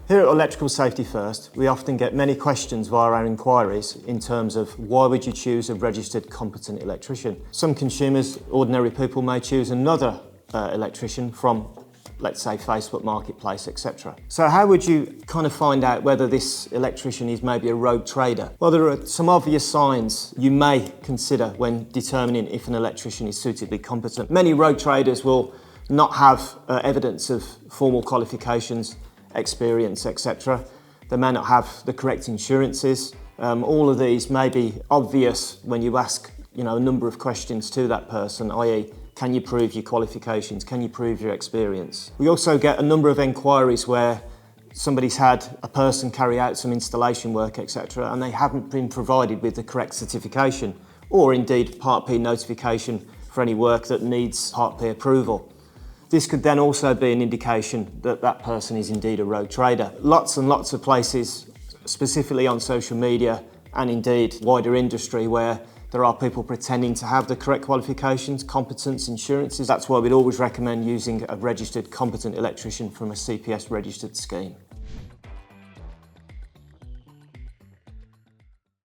Here at Electrical Safety First, we often get many questions via our inquiries in terms of why would you choose a registered competent electrician? Some consumers, ordinary people, may choose another electrician from, let's say, Facebook Marketplace, etc. So how would you kind of find out whether this electrician is maybe a rogue trader? Well, there are some obvious signs you may consider when determining if an electrician is suitably competent. Many rogue traders will not have evidence of formal qualifications, experience, etc. They may not have the correct insurances. All of these may be obvious when you ask, a number of questions to that person, i.e., can you prove your qualifications? Can you prove your experience? We also get a number of enquiries where somebody's had a person carry out some installation work, etc., and they haven't been provided with the correct certification, or indeed Part P notification for any work that needs Part P approval. This could then also be an indication that that person is indeed a rogue trader. Lots and lots of places, specifically on social media and indeed wider industry, where there are people pretending to have the correct qualifications, competence, insurances. That's why we'd always recommend using a registered competent electrician from a CPS registered scheme.